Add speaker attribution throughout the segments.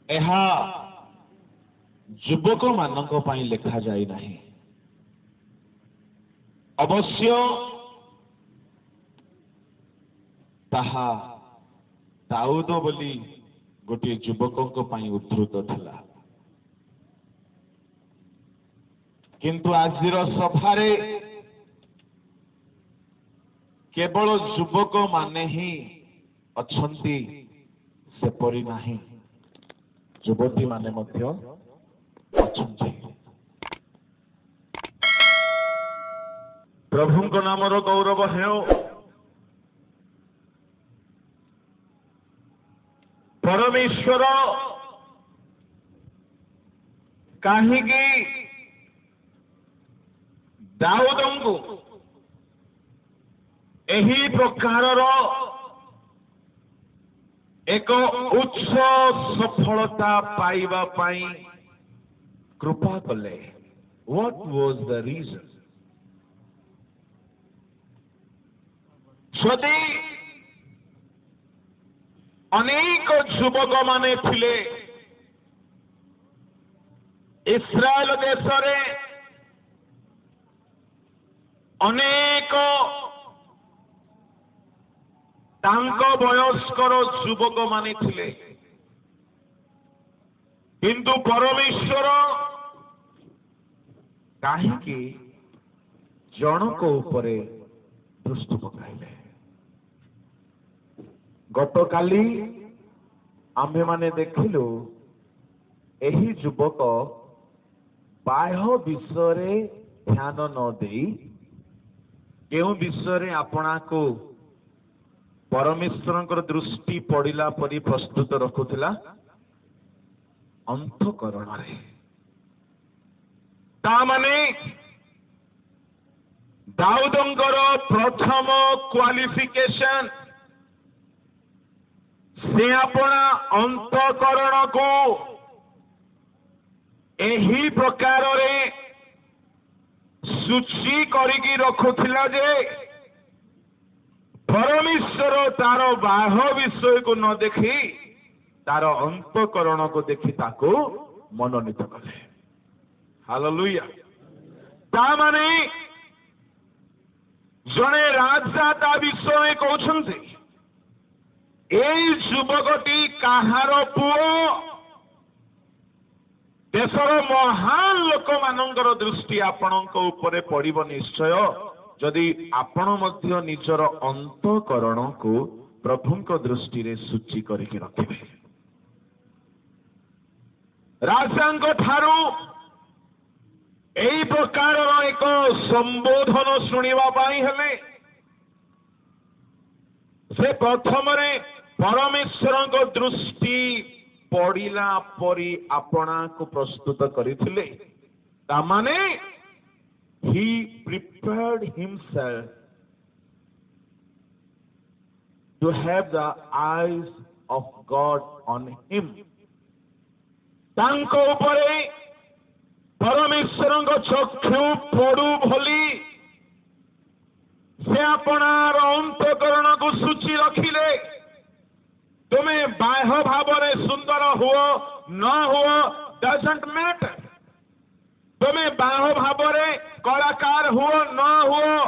Speaker 1: ଏହା ଯୁବକ ମାନଙ୍କ ପାଇଁ ଲେଖା ଯାଇ ନାହିଁ। ଅବଶ୍ୟ ତାହା ଦାଉଦ ବୋଲି ଗୋଟିଏ ଯୁବକଙ୍କ ପାଇଁ ଉଦ୍ଧୃତ ଥିଲା। କିନ୍ତୁ ଆଜିର ସଭାରେ କେବଳ ଯୁବକ ମାନେ ହିଁ ଅଛନ୍ତି ସେପରି ନାହିଁ, ଯୁବତୀ ମାନେ ମଧ୍ୟ ଅଛନ୍ତି। ପ୍ରଭୁଙ୍କ ନାମର ଗୌରବ ହେଉ। ପରମେଶ୍ୱର କାହିଁକି ଦାଉଦଙ୍କୁ ଏହି ପ୍ରକାରର ଏକ ଉଚ୍ଚ ସଫଳତା ପାଇବା ପାଇଁ କୃପା କଲେ? What was the reason? ଯଦି ଅନେକ ଯୁବକ ମାନେ ଥିଲେ ଇସ୍ରାଏଲ ଦେଶରେ, ଅନେକ ତାଙ୍କ ବୟସ୍କର ଯୁବକ ମାନେ ଥିଲେ, କିନ୍ତୁ ପରମେଶ୍ୱର କାହିଁକି ଜଣକ ଉପରେ ଦୃଷ୍ଟି ପକାଇଲେ? ଗତକାଲି ଆମ୍ଭେମାନେ ଦେଖିଲୁ ଏହି ଯୁବକ ବାହ୍ୟ ବିଷୟରେ ଧ୍ୟାନ ନ ଦେଇ କେଉଁ ବିଷୟରେ ଆପଣାକୁ ପରମେଶ୍ୱରଙ୍କର ଦୃଷ୍ଟି ପଡ଼ିଲା ପରି ପ୍ରସ୍ତୁତ ରଖୁଥିଲା? ଅନ୍ତଃକରଣରେ। ତାମାନେ ଦାଉଦଙ୍କର ପ୍ରଥମ କ୍ୱାଲିଫିକେସନ, ସେ ଆପଣା ଅନ୍ତଃକରଣକୁ ଏହି ପ୍ରକାରରେ ସୂଚୀ କରିକି ରଖୁଥିଲା ଯେ ପରମେଶ୍ୱର ତାର ବାହ୍ୟ ବିଷୟକୁ ନ ଦେଖି ତାର ଅନ୍ତଃକରଣକୁ ଦେଖି ତାକୁ ମନୋନୀତ କଲେ। ହାଲେଲୁୟା। ତାମାନେ ଜଣେ ରାଜା ତା ବିଷୟରେ କହୁଛନ୍ତି, ଏଇ ଯୁବକଟି କାହାର ପୁଅ? ଦେଶର ମହାନ ଲୋକମାନଙ୍କର ଦୃଷ୍ଟି ଆପଣଙ୍କ ଉପରେ ପଡ଼ିବ ନିଶ୍ଚୟ, ଯଦି ଆପଣ ମଧ୍ୟ ନିଜର ଅନ୍ତଃକରଣକୁ ପ୍ରଭୁଙ୍କ ଦୃଷ୍ଟିରେ ସୂଚୀ କରିକି ରଖିବେ। ରାଜାଙ୍କ ଠାରୁ ଏହି ପ୍ରକାରର ଏକ ସମ୍ବୋଧନ ଶୁଣିବା ପାଇଁ ହେଲେ ସେ ପ୍ରଥମରେ ପରମେଶ୍ୱରଙ୍କ ଦୃଷ୍ଟି ପଡ଼ିଲା ପରି ଆପଣାକୁ ପ୍ରସ୍ତୁତ କରିଥିଲେ। ତାମାନେ he prepared himself to have the eyes of God on him. ତାଙ୍କ ଉପରେ ପରମେଶ୍ୱରଙ୍କ ଚକ୍ଷୁ ପଡୁ ଭଳି ସେ ଆପଣାର ଅନ୍ତଃକରଣକୁ ସୂଚୀ ରଖିଲେ। ତୁମେ ବାହ୍ୟ ଭାବରେ ସୁନ୍ଦର ହୁଅ ନ ହୁଅ, ଡଜଣ୍ଟ ମ୍ୟାଟର। ତୁମେ ବାହ୍ୟ ଭାବରେ କଳାକାର ହୁଅ ନ ହୁଅ,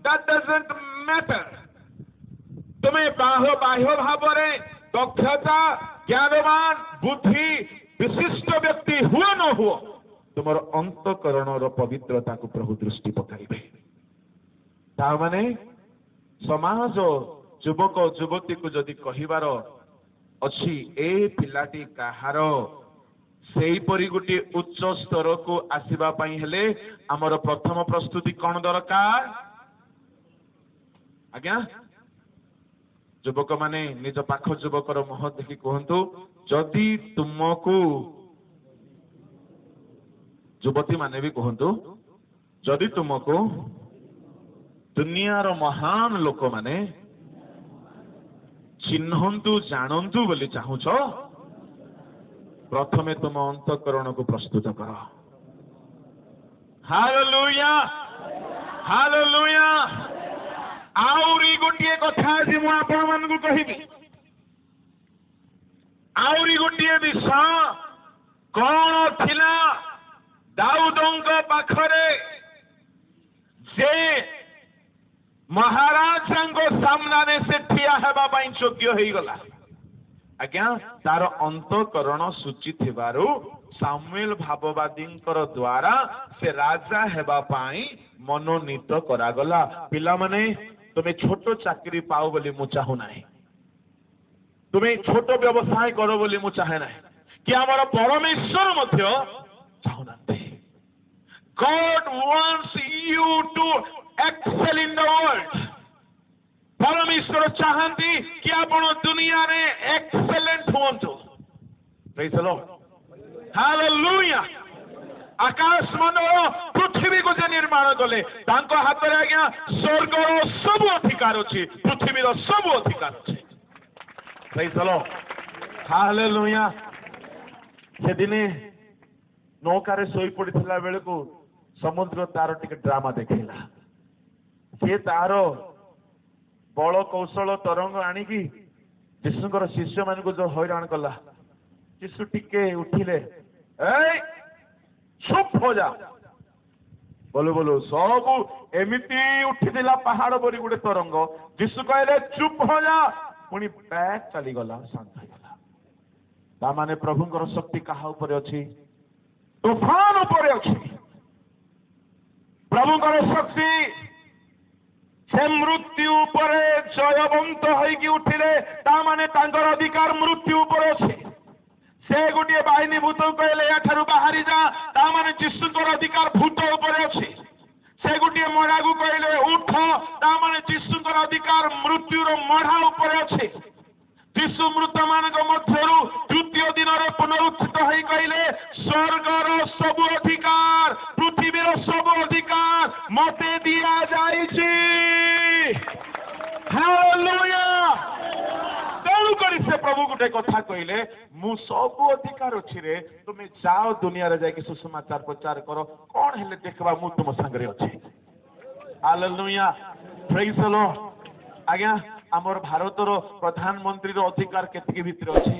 Speaker 1: that doesn't matter। ତୁମେ ବାହ୍ୟ ଭାବରେ ଦକ୍ଷତା, ଜ୍ଞାନବାନ, ବୁଦ୍ଧି ବିଶିଷ୍ଟ ବ୍ୟକ୍ତି ହୁଅ ନ ହୁଅ, ତୁମର ଅନ୍ତଃକରଣର ପବିତ୍ରତାକୁ ପ୍ରଭୁ ଦୃଷ୍ଟି ପକାଇବେ। ତାମାନେ ସମାଜ ଯୁବକ ଯୁବତୀକୁ ଯଦି କହିବାର ଅଛି ଏ ପିଲାଟି କାହାର, ସେହିପରି ଗୋଟିଏ ଉଚ୍ଚ ସ୍ତରକୁ ଆସିବା ପାଇଁ ହେଲେ ଆମର ପ୍ରଥମ ପ୍ରସ୍ତୁତି କଣ ଦରକାର? ଆଜ୍ଞା, ଯୁବକ ମାନେ ନିଜ ପାଖ ଯୁବକର ମୁହଁ ଦେଖି କୁହନ୍ତୁ, ଯଦି ତୁମକୁ, ଯୁବତୀ ମାନେ ବି କୁହନ୍ତୁ, ଯଦି ତୁମକୁ ଦୁନିଆର ମହାନ ଲୋକମାନେ ଚିହ୍ନନ୍ତୁ ଜାଣନ୍ତୁ ବୋଲି ଚାହୁଁଛ, ପ୍ରଥମେ ତୁମ ଅନ୍ତଃକରଣକୁ ପ୍ରସ୍ତୁତ କର। Hallelujah, hallelujah. ଆହୁରି ଗୋଟିଏ କଥା ଆଜି ମୁଁ ଆପଣମାନଙ୍କୁ କହିବି, ଆହୁରି गोटे विषय कौन थिला दाऊदଙ୍କ पाखरे जे महाराजाଙ୍କ सामने से ठिया हेबा पाई योग्य हो गला आज्ञा तार अंतकरण सूची थिबारु सामुएल भाववादींकर द्वारा से राजा हेबा पाई मनोनीत करागला पिला माने तुम्हें छोटो चाकरी पाओ बोली मु चाहू नाही तुम्हें छोटो व्यवसाय करो बोली मु चाहे नाही कि आमर परमेश्वर मध्य चाहूनांती God wants you to excel in the world परमेश्वर चाहती कि आपण दुनिया रे एक्सेलेंट होंतु प्रेज द लॉर्ड हालेलुया आकाश मंडल पृथ्वी को जे निर्माण कले तांको हाथ रे आज्ञा स्वर्ग रो सब अधिकार अछि पृथ्वी रो सब अधिकार अछि प्रेज द लॉर्ड हालेलुया से दिने नौकारे सोई पड़िथिला बेले को समुद्र तार टिके ड्रामा देखिला से तार बल कौशल तरंग आनिकी जीशुଙ୍କର शिष्य मान को जो हैरान कला जीशु टिके उठिले ए चुप हो जा बोलो बोलो सब एमिति उठिला पहाड़ बरी गोटे तरंग जीशु कहले चुप हो जा पुणी बैग चली गला शांत हो गला ता माने प्रभुଙ୍କର शक्ति काहा ऊपर अछि तूफान ऊपर अछि प्रभुଙ୍କର शक्ति से मृत्यु पर जयवंत होइकी उठिले ता माने तांकर अधिकार मृत्यु पर अछि से गोटे बाहिनी भूत कहले याठारु बाहरी जा ता माने जीशुଙ୍କର अधिकार भूत ऊपर अछि से गोटे मरागु कहले उठ ता माने जीशुଙ୍କର अधिकार मृत्युर मढ़ा ऊपर अछि जीशु मृत मानक मध्यरु तृतीय दिन रे पुनरुत्थित होई कहले स्वर्गर सब अधिकार पृथ्वीर सब अधिकार मते दिया जाइछि हालेलुया तेणु करी से प्रभु गोटे कथा कहले मु सब अधिकार अछि रे तुम जाओ दुनिया रे जाके सुसमाचार प्रचार करो कौन हेले देखबा मु तुम संग रे अछि हालेलुया प्रेज द लॉर्ड आज्ञा आमर भारतर प्रधानमंत्री अधिकार केतकी भितर अछि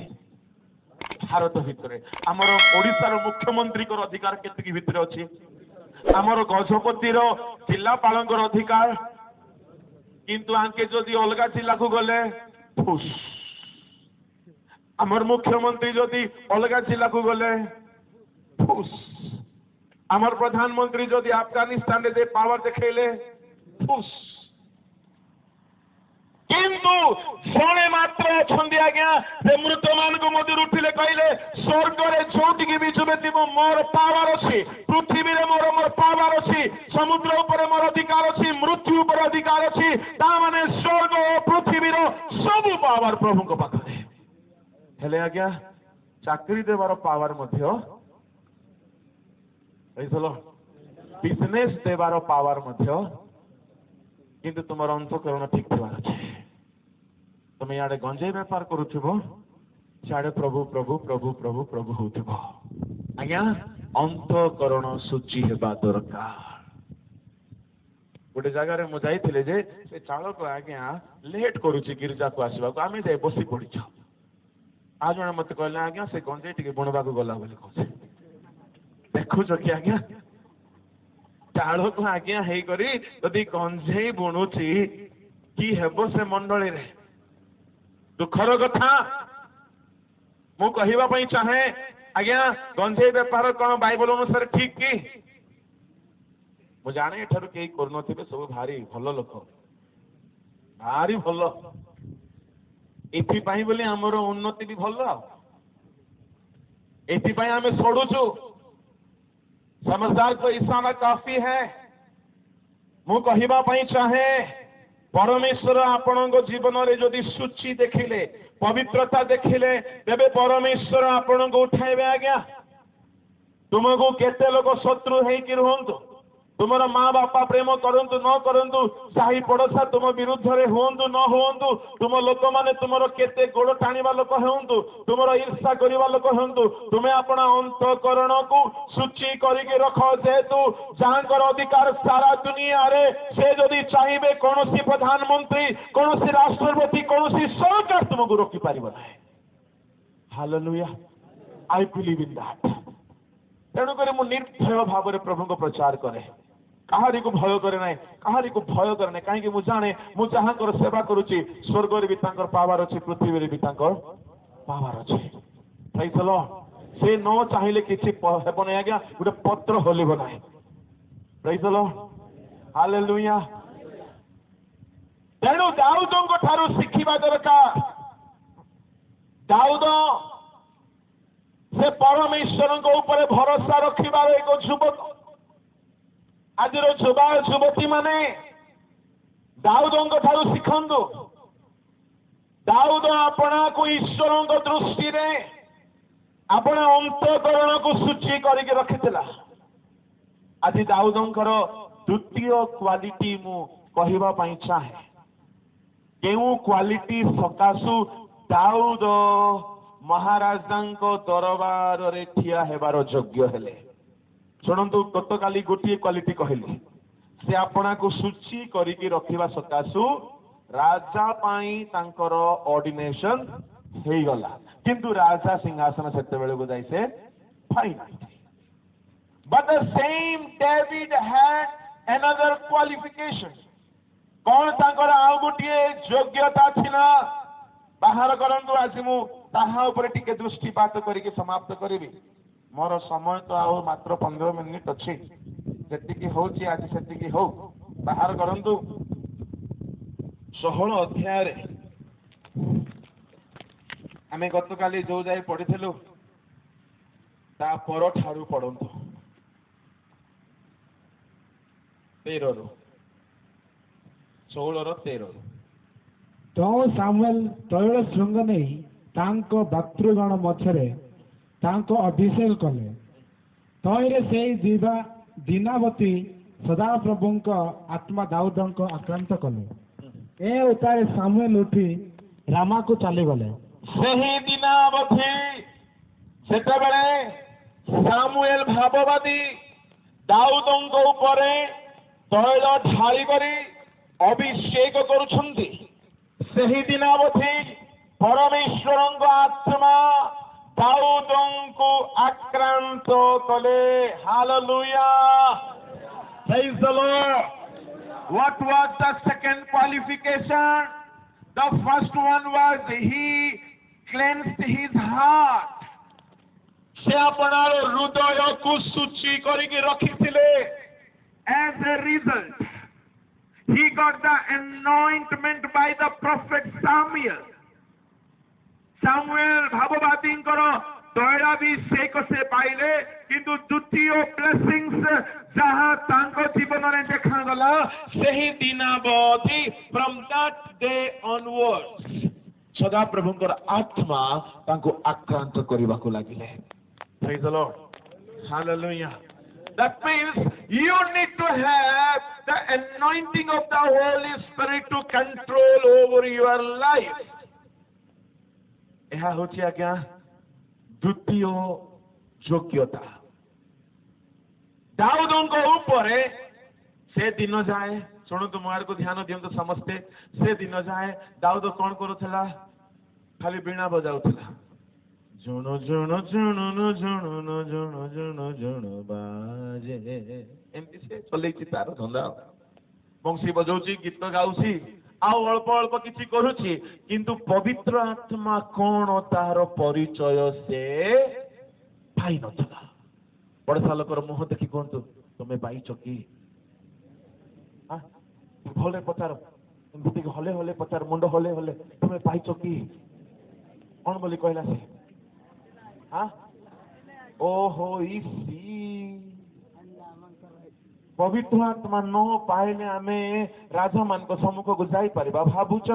Speaker 1: भारत भितर आमर ओडिसा रो मुख्यमंत्री को अधिकार केतकी भितर अछि आमर गजपति रो जिलापाल अधिकार किंतु आंके जदि अलगा जिला को गले फुस आमर मुख्यमंत्री जदि अलगा जिला को गले फुस आमर प्रधानमंत्री जदि अफगानिस्तान रे पावर देखेले फुस किंतु जड़े मात्र अच्छी आज्ञा से मृत मान को मध्य उठिले कहले स्वर्ग रे जोटिकी भी जुबेती मोर पावर अच्छी पृथ्वी रे मोर मोर पावर अच्छी समुद्र ऊपर मोर अधिकार अच्छी मृत्यु ऊपर अधिकार अच्छी ता माने स्वर्ग और पृथ्वी रो सब पावर प्रभु को पाखरे हेले आज्ञा चाकरी देवार पावर मध्य बुझलो बिजनेस देवार पावर मध्य किंतु तुम अंतकरण ठीक थिबार अछि तुम याडे गंजेई व्यापार करूथिबो सियाडे प्रभु प्रभु प्रभु प्रभु प्रभु होथिबो आज्ञा अंतकरण सूची हेबा दरकार गोटे जगार मु जाइथिले जे से चालक आज्ञा लेट करूछि गिरजा को आसीबा को आमे जाय बसी पड़िछ आज जने मते कहले आज्ञा से गंजेई टिके बुणबा को गला बोली कहछ देखुछ कि आज्ञा चालक आज्ञा हेई करी यदि गंजेई बुणुछि कि हेबो से मंडली रे दुखर कथा मु कहवा पई चाहे आज्ञा गंजेई व्यापार कौन बाइबल अनुसार ठीक कि मु जाने एठारु केही करनथिबे सब भारी भल लोक भारी भल एथि पई बोली हमर उन्नति भी भल एथि पई हमें छोड़ुछु समझदार तो इशारा काफी है मु कहवा पई चाहे परमेश्वर आपण जीवन रे जदि सूची देखिले पवित्रता देखिले तेबे परमेश्वर आपण को उठाइबे आज्ञा तुमको केते लोग शत्रु हेकि रहंतु तुमर माँ बापा प्रेम करंतु न करंतु साही पड़ोसा तुम विरुद्ध रे होंतु न होंतु तुम लोक माने तुमर केते गोड़ टाणीबा लोक होंतु तुमर ईर्षा करिबा लोक होंतु तुमे अपना अंतकरण को सूची करिके रखो जेतु जांकर अधिकार सारा दुनिया रे से जदि चाहिबे कोनोसी प्रधानमंत्री कोनोसी राष्ट्रपति कोनोसी सरकार तुमको रोकी पारिबो नाही hallelujah I believe in that तेणुक मु निर्भय भाव में प्रभु को प्रचार करे कहारी को भय करे ना कहारी को भय करे ना कहीं मुझे जाने मुझे जहाँ सेवा करुच्ची स्वर्ग भी पावर अच्छे पृथ्वी भी पावर अच्छे प्रेज द लॉर्ड से न चाहिए किसी हेबन आज्ञा गोटे पत्र हलिब ना प्रेज द लॉर्ड हालेलुया तेणु दाऊद ठारू शिखिबा दरकार दाऊद से परमेश्वर ऊपर भरोसा रखिबार एक युवक आज युवा युवती माने दाऊद ठारू शिखंतु दाऊद अपना को ईश्वर दृष्टि रे अपना अंतकरण को सूची करके रखिथिला आज दाऊदंकर द्वितीय क्वालिटी मु कहवा पाई चाहे केउ क्वालिटी सकाशु दाऊद महाराजा दरबार रे ठिया हेबार योग्य हेले शुणु गत काली गोटे क्वालिटी कहली से अपना को सूची करके रखिबा सकाशु राजा पाई तांकर ऑर्डिनेशन हे गला किंतु राजा सिंहासन सेते बेले को जाई से fine but the same David had another qualification कौन तांकर आउ गोटे योग्यता थिला बाहर करंतु आज मु ताहा ऊपर टिके दृष्टिपात करके समाप्त करिवि मोर समय तो आउ मात्र 15 मिनिट अछि जेतिकी होची आज सेतिकी हो बाहर करंतु 16 अध्याय रे आमे गत काली जो जाय पढिथलु ता पर ठारू पढंतु 13 रो 16 रो 13
Speaker 2: तो सामुएल तैल श्रृंग नहीं तांको भातृगण मछरे तांको अभिषेक कले तैरे से दीनावती सदाप्रभु आत्मा दाऊद आक्रांत कले ए उतारे सामुएल उठी रामा को चली गले
Speaker 1: सही दीनावती सेतेबेले सामुएल भाववादी दाऊद ऊपर तैल ढाली करी अभिषेक करुछंती सही दीनावती परमेश्वर आत्मा दाऊद को आक्रांत कले hallelujah praise the lord what was the second qualification the first one was he cleansed his heart से अपनार हृदय को सूची करके रखिथिले as a result he got the anointment by the prophet Samuel Samuel भाववादी तैलाभिषेक से पाइले किंतु द्वितीय ब्लेसिंग्स जहाँ तांको जीवन में देखा गला सही दिनावधि फ्रॉम दैट डे ऑनवर्ड्स सदा प्रभुंकर आत्मा तांको आक्रांत करबा को लागिले praise the lord hallelujah That means you need to have the anointing of the Holy Spirit to control over your life. यह होची आज्ञा द्वितीय योग्यता दाऊद ऊपर से दिन जाए शुणु मार को ध्यान दियंतु समस्ते से दिन जाए दाऊद कौन करुला खाली बीणा बजाउला जुणु जुणु जुणु जुणु जुणु जुणु जुणु बाजे एमती से चलैछि तार धंदा बंशी बजाउछि गीत गाउछि आउ अल्प अल्प किछि करूछि किंतु पवित्र आत्मा कोन तार परिचय से पाई नथला बड़ सालकर मुह देखि कोंतु तमे पाइछ कि हां भले पचार एमती हले हले पचार मुंड हले हले तमे पाइछ कि कोन बोली कहला से हाँ ओहो इसी पवित्र आत्मा न पाइले आमे राजा मान को सम्मुख को जाई परिबा भाबुच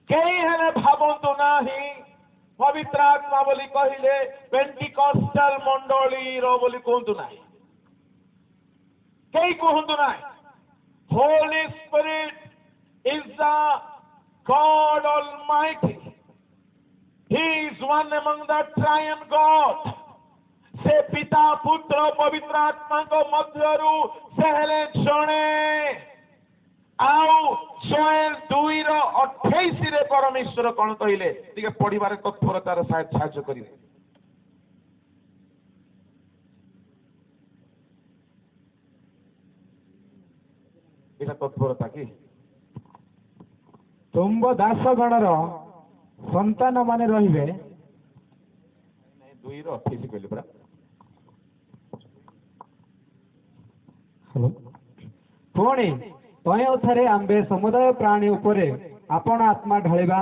Speaker 1: केही हेले भाबंतु नाही पवित्र आत्मा बोली कहिले पेंटिकॉस्टल मंडली रो बोली कहंतु नाही केही कहंतु नाही Holi spirit is the God almighty He is one among the triune God. से पिता पुत्र पवित्र आत्मा को मध्यरु सहले जणे आउ जोएल 2:28 रे परमेश्वर कौन कहले टिके पढ़िबारे तत्परतार साहाय्य करिवे। एटा तत्परता कि
Speaker 2: ତୁମ୍ଭ ଦାସଗଣର ସନ୍ତାନ ମାନେ ରହିବେ।
Speaker 1: 2:28 କହିଲେ ପରା।
Speaker 2: ପୁଣି ତହିଁଠାରେ ଆମ୍ଭେ ସମୁଦାୟ ପ୍ରାଣୀ ଉପରେ ଆପଣ ଆତ୍ମା ଢାଳିବା।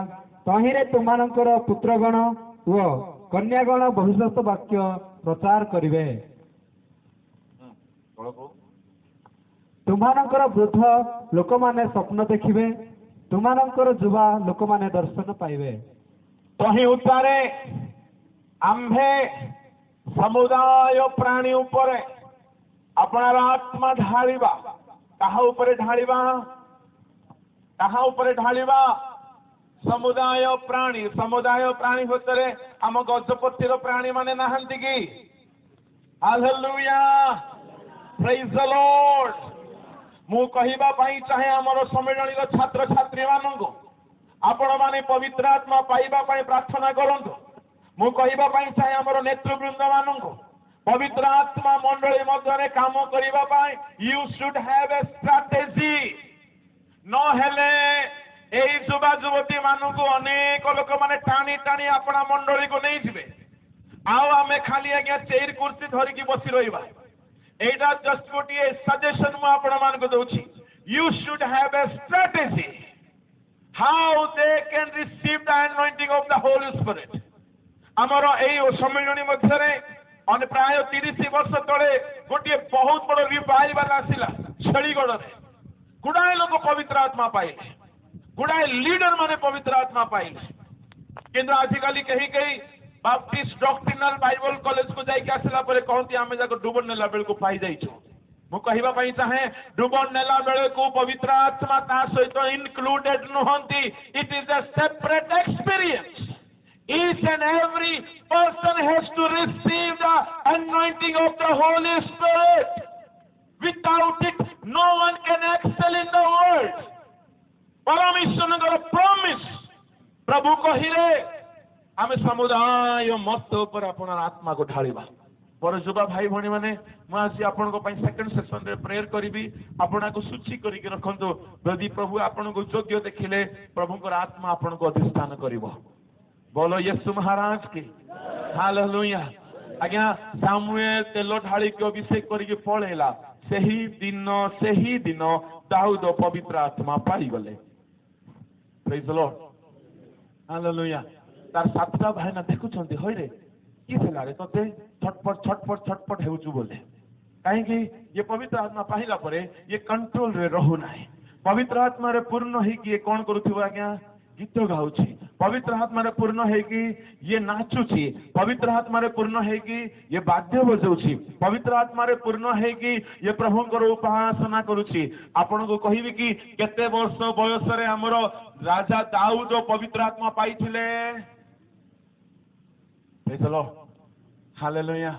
Speaker 2: ତହିଁରେ ତୁମମାନଙ୍କର ପୁତ୍ରଗଣ ଓ କନ୍ୟାଗଣ ଭବିଷ୍ୟତ ବାକ୍ୟ ପ୍ରଚାର କରିବେ। ତୁମମାନଙ୍କର ବୃଦ୍ଧ ଲୋକମାନେ ସ୍ୱପ୍ନ ଦେଖିବେ। ତୁମମାନଙ୍କର ଯୁବା ଲୋକମାନେ ଦର୍ଶନ ପାଇବେ।
Speaker 1: ତହିଁ ଉତ୍ତାରେ ଆମ୍ଭେ ସମୁଦାୟ ପ୍ରାଣୀ ଉପରେ ଆପଣାର ଆତ୍ମା ଢାଳିବା। କାହା ଉପରେ ଢାଳିବା? କାହା ଉପରେ ଢାଳିବା? ସମୁଦାୟ ପ୍ରାଣୀ ଭିତରେ ଆମ ଗଜପତିର ପ୍ରାଣୀ ମାନେ ନାହାନ୍ତି କି? ହାଲେଲୁୟା, ପ୍ରେଜ୍ ଦ ଲର୍ଡ। ମୁଁ କହିବା ପାଇଁ ଚାହେଁ ଆମର ସମ୍ମିଳନୀର ଛାତ୍ରଛାତ୍ରୀ ମାନଙ୍କୁ, ଆପଣମାନେ ପବିତ୍ର ଆତ୍ମା ପାଇବା ପାଇଁ ପ୍ରାର୍ଥନା କରନ୍ତୁ। ମୁଁ କହିବା ପାଇଁ ଚାହେଁ ଆମର ନେତୃବୃନ୍ଦ ମାନଙ୍କୁ, ପବିତ୍ର ଆତ୍ମା ମଣ୍ଡଳୀ ମଧ୍ୟରେ କାମ କରିବା ପାଇଁ you should have a strategy. ନହେଲେ ଏଇ ଯୁବା ଯୁବତୀ ମାନଙ୍କୁ ଅନେକ ଲୋକମାନେ ଟାଣି ଟାଣି ଆପଣା ମଣ୍ଡଳୀକୁ ନେଇଯିବେ। ଆଉ ଆମେ ଖାଲି ଆଜ୍ଞା ଚେୟାର କୁର୍ସୀ ଧରିକି ବସି ରହିବା। ଏଇଟା ଜଷ୍ଟ ଗୋଟିଏ ସଜେସନ ମୁଁ ଆପଣମାନଙ୍କୁ ଦଉଛି। You should have a strategy how they can receive the anointing of the holy spirit. ଆମର ଏଇ ସମ୍ମିଳନୀ ମଧ୍ୟରେ ପ୍ରାୟ 30 ବର୍ଷ ତଳେ ଗୋଟିଏ ବହୁତ ବଡ ରିଭାଇଭାଲ ଆସିଲା ଛେଳିଗଡ଼ରେ। ଗୁଡାଏ ଲୋକ ପବିତ୍ର ଆତ୍ମା ପାଇଲେ, ଗୁଡାଏ ଲିଡର ମାନେ ପବିତ୍ର ଆତ୍ମା ପାଇଲେ। କିନ୍ତୁ ଆଜିକାଲି କେହି କେହି ବାପ୍ଟିଷ୍ଟ ଡକ୍ଟ୍ରିନାଲ ବାଇବଲ କଲେଜକୁ ଯାଇକି ଆସିଲା ପରେ କହନ୍ତି ଆମେ ଯାକ ଡୁବ ନେଲା ବେଳକୁ ପାଇଯାଇଛୁ। ମୁଁ କହିବା ପାଇଁ ଚାହେଁ, ଡୁବ ନେଲା ବେଳକୁ ପବିତ୍ର ଆତ୍ମା ତା ସହିତ ଇନକ୍ଲୁଡେଡ ନୁହନ୍ତି। ଇଟ୍ is a separate experience. Each and every person has to receive the anointing of the Holy Spirit. Without it, no one can excel in the world. परमेश्वरଙ୍କର प्रॉमिस प्रभु कहिले आमे समुदाय मत ऊपर अपन आत्मा को ढालिबा। पर युवा भाई भणी माने मु आसी आपन को पई सेकंड सेशन रे प्रेयर करिबी। आपना को सूची करी के रखंतो। यदि प्रभु आपन को योग्य देखिले प्रभु को आत्मा आपन को अधिष्ठान करिवो। बोलो यीशु महाराज की हालेलुया। आज्ञा सामुएल तेल ढाली के अभिषेक करके पळेला। सही दिन दाऊद पवित्र आत्मा पाई गले। Praise the lord, hallelujah. तार सातटा भाईना देखुछंती होइरे कि थिला रे तते छटपट हेउछु बोले। काहे कि ये पवित्र आत्मा पाहिला परे ये कंट्रोल रे रहु नाही। पवित्र आत्मा रे पूर्ण हे कि ये कोन करूथिबो आज्ञा? गीत गाउछि। पवित्र आत्मा रे पूर्ण है कि ये नाचुछि। पवित्र आत्मा रे पूर्ण है कि ये वाद्य बजाउछि। पवित्र आत्मा रे पूर्ण है कि ये प्रभुंकर उपासना करुछि। आपन को कहिबि कि केते वर्ष बयस रे हमरो राजा दाऊद पवित्र आत्मा पाइथिले। Praise the lord, hallelujah.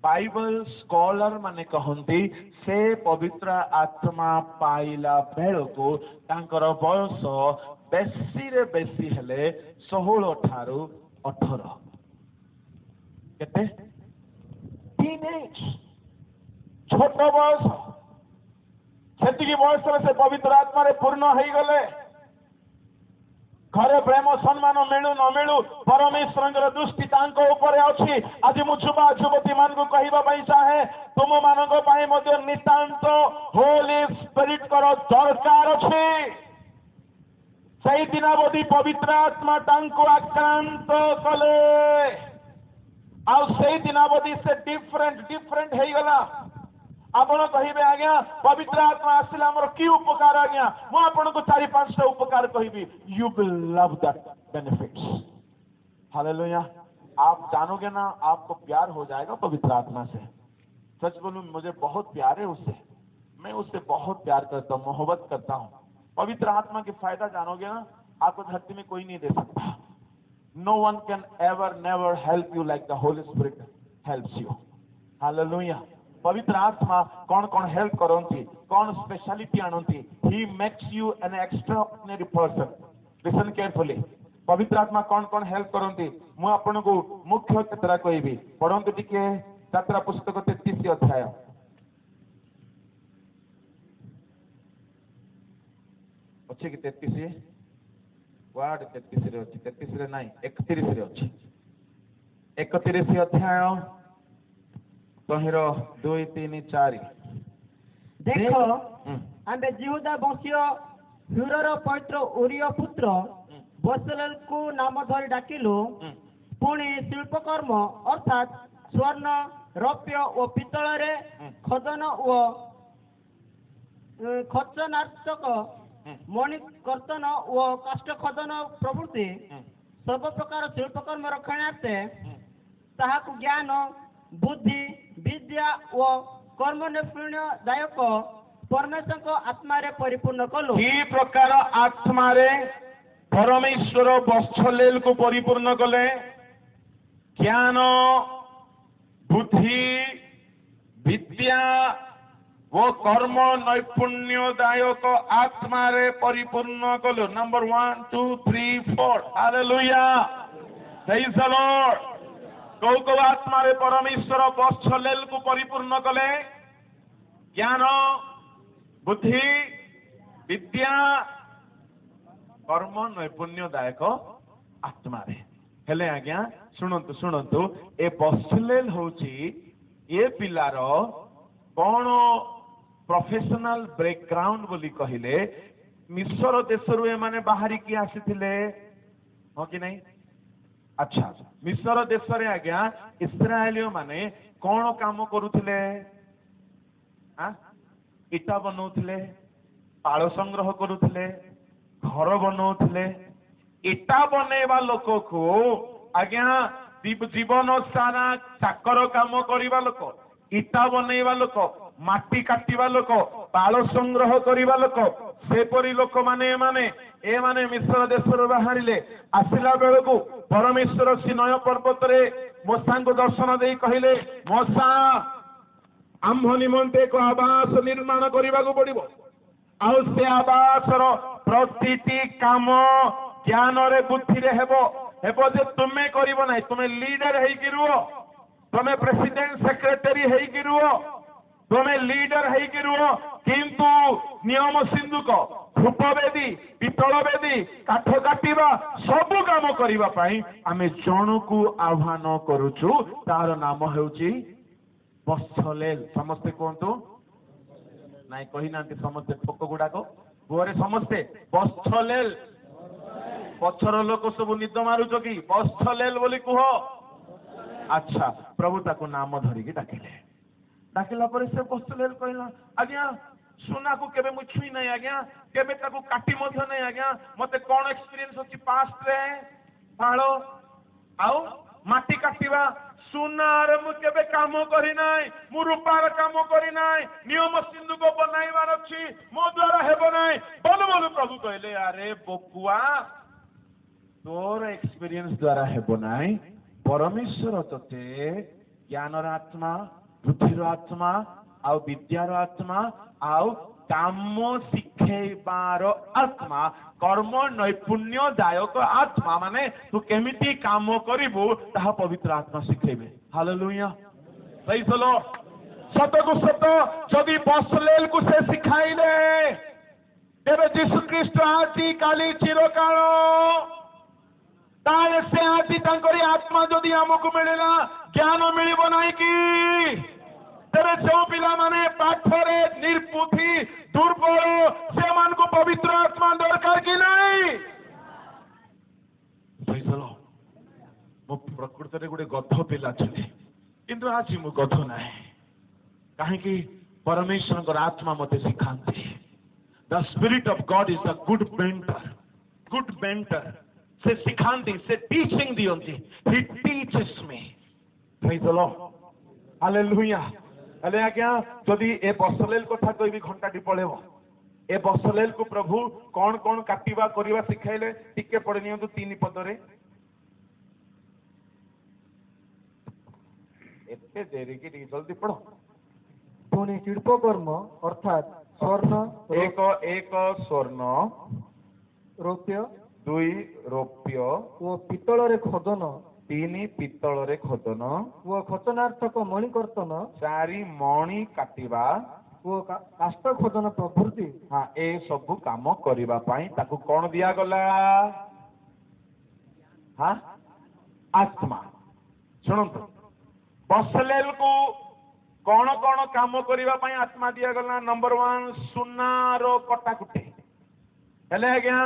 Speaker 1: Bible scholar माने कहंती से पवित्र आत्मा पाइला बेलको तांकर बयस बेसी रे बेसी हेले 16 ठारू 18। केते? टीनेज, छोट बयस। सेतिकी बयस रे से पवित्र आत्मा रे पूर्ण हेई गले। घरे प्रेम सम्मान मिलू न मिलू परमेश्वर दृष्टि तांको ऊपर अछि। आज मु युवा युवती मान को कहबा पई चाहे तुम मानक पई मध्ये नितांत होली स्पिरिट करो दरकार अछि। सही दिनावधि पवित्र आत्मा तांको आक्रांत कले। आ सही दिनावधि से डिफरेंट हेई गला। आपण कहिबे आज्ञा पवित्र आत्मा आसिला हमर की उपकार आज्ञा? मु आपण को 4-5टा उपकार कहिबी। You will love that benefits. Hallelujah. आप जानोगे ना, आपको प्यार हो जाएगा पवित्र आत्मा से। सच बोलूं मुझे बहुत प्यार है उससे। मैं उससे बहुत प्यार करता हूँ, मोहब्बत करता हूँ। पवित्र आत्मा के फायदा जानोगे ना, आपको धरती में कोई नहीं दे सकता। No one can ever never help you like the holy spirit helps you. Hallelujah. पवित्र आत्मा कौन कौन हेल्प करती कौन स्पेशलिटी आणती he makes you an extraordinary person listen carefully पवित्र आत्मा कौन कौन हेल्प करती मु आपन को मुख्य केतरा कहबी पढ़ंतु टिके यात्रा पुस्तक 33 अध्याय अच्छे कि 33 वार्ड 33 रे अच्छी 33 रे नहीं 31 रे अच्छी 31 अध्याय तहिर 2 3 4
Speaker 3: देख आम्बे जिहुदा वंशीय हुरर पवित्र उरिय पुत्र बसलेल को नाम धरी डाकिलु पुणी शिल्पकर्म अर्थात स्वर्ण रौप्य और पितल रे खदन और खचनार्चक मणिकर्तन और काष्ठ खदन प्रभृति सब प्रकार शिल्पकर्म रक्षणार्थे ताहाकु ज्ञान बुद्धि विद्या और कर्म नैपुण्य दायक परमेश्वर को आत्मा रे परिपूर्ण कलु
Speaker 1: की प्रकार आत्मा रे परमेश्वर बत्सलेल को परिपूर्ण कले ज्ञान बुद्धि विद्या वो कर्म नैपुण्यदायक आत्मा रे परिपूर्ण कलो number 1 2 3 4 hallelujah praise the Lord कौ आत्मा रे परमेश्वर बत्सलेल को परिपूर्ण कले ज्ञान बुद्धि विद्या कर्म नैपुण्यदायक आत्मा रे हेले आज्ञा शुणंतु शुणंतु ए बत्सलेल होची ए पिलार कौन प्रोफेशनल बैकग्राउंड बोली कहले मिस्र देशरु ए माने बाहरी की आसीथिले हो कि नहीं अच्छा मिस्र देश रे आज्ञा इस्राएलियो माने कौन काम करुथिले इटा बनौथिले पाळ संग्रह करुथिले घर बनौथिले इटा बनेवा लोक को आज्ञा जीवन सारा चाकर काम करवा लोक इटा बनैवा लोक माटी काटिवा लोक पाळ संग्रह करवा लोक सेपरी लोक माने ए माने मिस्र देशर बाहरिले आसिला बेलू परमेश्वर सिनय पर्वत रे मूसा को दर्शन दे कहले मूसा आम्भ निमंते एक आवास निर्माण करने को पड़ो आउ से आवासर प्रतिटी काम ज्ञान रे बुद्धि रे हेबो जे तुमे करिवो नाही तुमे लीडर हेकी रुओ तुमे प्रेसिडेंट सेक्रेटरी हेकी रुओ तुमे लीडर हेकी रुओ किंतु नियम सिंधुक धूपवेदी पितलवेदी काठ काटिबा सब काम करिबा पई आमे जणकू आह्वान करूछु तार नाम हेउची बत्सलेल समस्ते कहतु नाई कही ना समस्ते ठोक गुड़ाक बुहरे समस्ते बत्सलेल पछर लोक सब निद मारुच कि बत्सलेल बोली कह अच्छा प्रभु ताको नाम धरिकी डाकिले डाकिला पर से बत्सलेल कहला आज्ञा सुना को केबे मु छुई नहीं आज्ञा केबे ताको काटी मध्य नहीं आज्ञा मते कोन एक्सपीरियंस होची पास्ट रे पाळो आउ माटी काटिबा सुनार मु केबे काम करी नाय मु रूपार काम करी नाय नियम सिंधु को बनाइबार अछि मो द्वारा हेबो नाय बोल बोल प्रभु कहले अरे बकुआ तोर एक्सपीरियंस द्वारा हेबो नाय परमेश्वर तते ज्ञानर आत्मा बुद्धिर आत्मा आउ विद्यार आत्मा आउ काम शिखेबार आत्मा कर्म नैपुण्यदायक आत्मा माने तू केमिति काम करिबु ताहा पवित्र आत्मा शिखेबे हालेलुया सही चलो सत को सत जदि बत्सलेल को से सिखाइले तेरे यीशु ख्रीष्ट आजी काली चिरकाल ताले से आजी तांकरी आत्मा जदि हमको मिलेला ज्ञान मिलिबो नाही कि तेरे जो पिला माने पाठरे निर्बुद्धि दुर्बल से मान को पवित्र आत्मा दरकार कि नहीं सही चलो मो प्रकृति रे गोटे गध पिला छले किंतु आज मु गध नाही काहे कि परमेश्वर को आत्मा मते सिखांती the spirit of god is the good mentor से सिखांती से टीचिंग दियंती he teaches me praise the lord hallelujah अले आज्ञा जदि ए बत्सलेल कथा कहबी घंटाटी पळेबो ए बत्सलेल को प्रभु कौन कौन काटिबा करिबा सिखाइले टिके पढे नियंतु 3 पदरे एते देरी की जल्दी पढ़ो
Speaker 2: ପୁଣି ଶିଳ୍ପକର୍ମ ଅର୍ଥାତ୍ ସ୍ୱର୍ଣ୍ଣ
Speaker 1: ଏକ ଏକ ସ୍ୱର୍ଣ୍ଣ
Speaker 2: ରୌପ୍ୟ
Speaker 1: 2 ରୌପ୍ୟ
Speaker 2: ଓ ପିତ୍ତଳରେ ଖୋଦନ
Speaker 1: 3 ପିତ୍ତଳରେ ଖୋଦନ
Speaker 2: ଓ ଖୋଦନାର୍ଥକ ମଣିକର୍ତ୍ତନ
Speaker 1: 4 ମଣି କାଟିବା
Speaker 2: ଓ କାଷ୍ଠ ଖୋଦନ ପ୍ରଭୃତି
Speaker 1: ହଁ ଏ ସବୁ କାମ କରିବା ପାଇଁ ତାକୁ କଣ ଦିଆଗଲା? ହଁ ଆତ୍ମା। ଶୁଣନ୍ତୁ, ବସଲେଲକୁ କଣ କଣ କାମ କରିବା ପାଇଁ ଆତ୍ମା ଦିଆଗଲା? ନମ୍ବର 1 ସୁନାର କଟାକୁଟି। ହେଲେ ଆଜ୍ଞା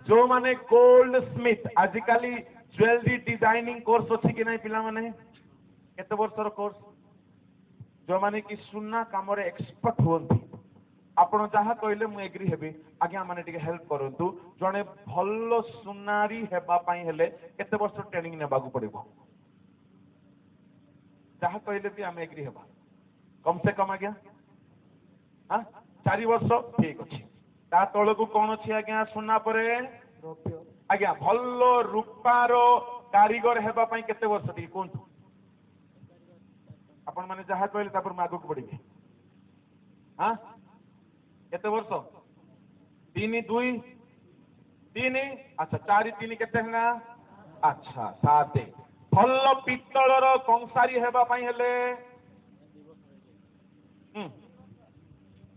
Speaker 1: ଯୋଉମାନେ ଗୋଲ୍ଡ ସ୍ମିଥ, ଆଜିକାଲି ଜୁଏଲାରୀ ଡିଜାଇନିଂ କୋର୍ସ ଅଛି କି ନାହିଁ ପିଲାମାନେ? କେତେ ବର୍ଷର କୋର୍ସ? ଯୋଉମାନେ କି ସୁନା କାମରେ ଏକ୍ସପର୍ଟ ହୁଅନ୍ତି, ଆପଣ ଯାହା କହିଲେ ମୁଁ ଏଗ୍ରି ହେବି। ଆଜ୍ଞା ମାନେ ଟିକେ ହେଲ୍ପ କରନ୍ତୁ। ଜଣେ ଭଲ ସୁନାରୀ ହେବା ପାଇଁ ହେଲେ କେତେ ବର୍ଷ ଟ୍ରେନିଂ ନେବାକୁ ପଡିବ? ଯାହା କହିଲେ ବି ଆମେ ଏଗ୍ରି ହେବା। କମ ସେ କମ ଆଜ୍ଞା 4 ବର୍ଷ। ଠିକ ଅଛି। ତା ତଳକୁ କଣ ଅଛି ଆଜ୍ଞା? ସୁନା ପରେ
Speaker 2: ରୌପ୍ୟ
Speaker 1: ଆଜ୍ଞା ଭଲ ରୂପାର କାରିଗର ହେବା ପାଇଁ କେତେ ବର୍ଷ ଟିକେ କୁହନ୍ତୁ? ଆପଣ ମାନେ ଯାହା କହିଲେ ତାପରେ ମୁଁ ଆଗକୁ ବଢିବି। କେତେ ବର୍ଷ? 3 2 3 ଆଚ୍ଛା 4 3 କେତେ ହେଲା? ଆଚ୍ଛା 7। ଭଲ ପିତ୍ତଳର କଂସାରୀ ହେବା ପାଇଁ ହେଲେ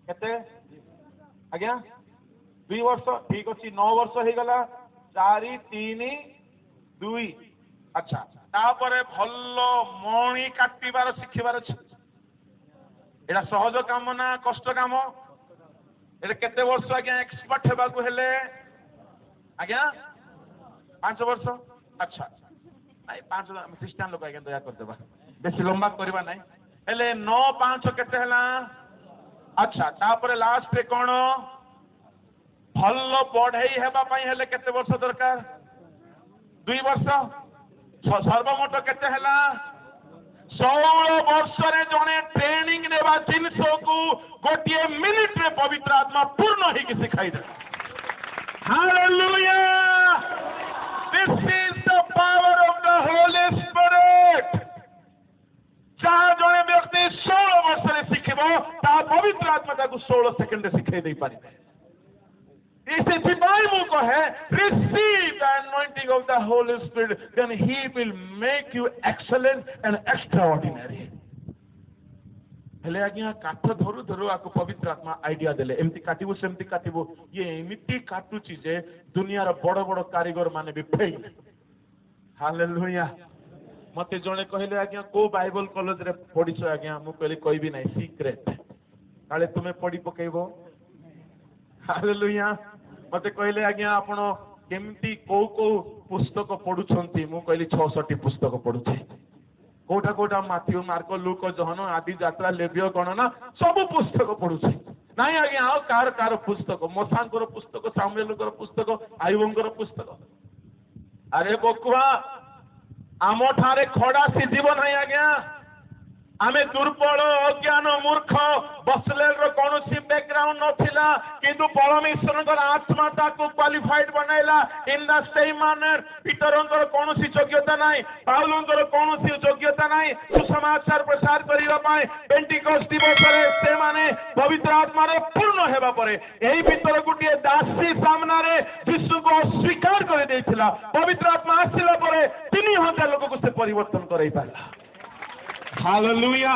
Speaker 1: କେତେ ଆଜ୍ଞା? 2 ବର୍ଷ। ଠିକ ଅଛି। 9 ବର୍ଷ ହେଇଗଲା। 4 3 2 ଆଚ୍ଛା ତାପରେ ଭଲ ମଣି କାଟିବାର ଶିଖିବାର ଅଛି। ଏଇଟା ସହଜ କାମ ନା କଷ୍ଟ କାମ? ଏଟା କେତେ ବର୍ଷ ଆଜ୍ଞା ଏକ୍ସପର୍ଟ ହେବାକୁ ହେଲେ? ଆଜ୍ଞା 5 ବର୍ଷ। ଆଚ୍ଛା ନାଇଁ 5 ଖ୍ରୀଷ୍ଟିଆନ ଲୋକ ଆଜ୍ଞା ଦୟା କରିଦେବା, ବେଶୀ ଲମ୍ବା କରିବା ନାହିଁ। ହେଲେ 9 5 କେତେ ହେଲା? ଆଚ୍ଛା ତାପରେ ଲାଷ୍ଟରେ କଣ? ଭଲ ବଢେଇ ହେବା ପାଇଁ ହେଲେ କେତେ ବର୍ଷ ଦରକାର? 2 ବର୍ଷ। ସର୍ବମୋଟ କେତେ ହେଲା? 16 ବର୍ଷରେ ଜଣେ ଟ୍ରେନିଂ ନେବା ଜିନିଷକୁ ଗୋଟିଏ ମିନିଟରେ ପବିତ୍ର ଆତ୍ମା ପୂର୍ଣ୍ଣ ହେଇକି ଶିଖାଇଦେଲା। Hallelujah! This is the power of the Holy Spirit. ଯାହା ଜଣେ ବ୍ୟକ୍ତି 16 ବର୍ଷରେ ଶିଖିବ, ତାହା ପବିତ୍ର ଆତ୍ମା ତାକୁ 16 ସେକେଣ୍ଡରେ ଶିଖେଇ ଦେଇପାରିବେ। ସେଥିପାଇଁ ମୁଁ କହେ, receive the anointing of the Holy Spirit, then He will make you excellent and extraordinary. ହେଲେ ଆଜ୍ଞା କାଠ ଧରୁ ଧରୁ ଆକୁ ପବିତ୍ର ଆତ୍ମା ଆଇଡିଆ ଦେଲେ, ଏମିତି କାଟିବୁ ସେମିତି କାଟିବୁ। ଇଏ ଏମିତି କାଟୁଛି ଯେ ଦୁନିଆର ବଡ ବଡ କାରିଗର ମାନେ ବି ଫେଲ୍। ହାଲେଲୁୟା! ମତେ ଜଣେ କହିଲେ ଆଜ୍ଞା କୋଉ ବାଇବଲ କଲେଜରେ ପଢିଛ ଆଜ୍ଞା? ମୁଁ କହିଲି କହିବି ନାହିଁ, ସିକ୍ରେଟ। କାଳେ ତୁମେ ପଢି ପକେଇବ। ହାଲେଲୁୟା! ମତେ କହିଲେ ଆଜ୍ଞା ଆପଣ କେମିତି କୋଉ କୋଉ ପୁସ୍ତକ ପଢୁଛନ୍ତି? ମୁଁ କହିଲି 66 ପୁସ୍ତକ ପଢୁଛି। କୋଉଟା କୋଉଟା? ମାଥିଉ, ମାର୍କ, ଲୁକ, ଜହନ, ଆଦି, ଯାତ୍ରା, ଲେବିୟ, ଗଣନା ସବୁ ପୁସ୍ତକ ପଢୁଛି। ନାଇଁ ଆଜ୍ଞା ଆଉ କାହାର ପୁସ୍ତକ? ମୋସାଙ୍କର ପୁସ୍ତକ, ସାମୁଏଲଙ୍କର ପୁସ୍ତକ, ଆୟୁବଙ୍କର ପୁସ୍ତକ। ଆରେ ବକୁଆ, ଆମ ଠାରେ ଖଡା ସିଝିବ ନାହିଁ ଆଜ୍ଞା। ଆମେ ଦୁର୍ବଳ, ଅଜ୍ଞାନ, ମୂର୍ଖ। ବସଲେଲର କୌଣସି ବ୍ୟାକଗ୍ରାଉଣ୍ଡ ନଥିଲା, କିନ୍ତୁ ପରମେଶ୍ୱରଙ୍କର ଆତ୍ମା ତାକୁ କ୍ୱାଲିଫାଇଡ ବନାଇଲା। ଇନ୍ ଦ ସେମ୍ ମ୍ୟାନର ପିଟରଙ୍କର କୌଣସି ଯୋଗ୍ୟତା ନାହିଁ, ପାଉଲଙ୍କର କୌଣସି ଯୋଗ୍ୟତା ନାହିଁ ସୁସମାଚାର ପ୍ରଚାର କରିବା ପାଇଁ। ପେଣ୍ଟିକୋସ୍ତ ଦିବସରେ ସେମାନେ ପବିତ୍ର ଆତ୍ମାରେ ପୂର୍ଣ୍ଣ ହେବା ପରେ ଏହି ଭିତରେ ଗୋଟିଏ ଦାସୀ ସାମ୍ନାରେ ଯୀଶୁଙ୍କୁ ଅସ୍ୱୀକାର କରିଦେଇଥିଲା। ପବିତ୍ର ଆତ୍ମା ଆସିଲା ପରେ 3000 ଲୋକକୁ ସେ ପରିବର୍ତ୍ତନ କରାଇ ପାରିଲା। ହାଲେଲୁୟା!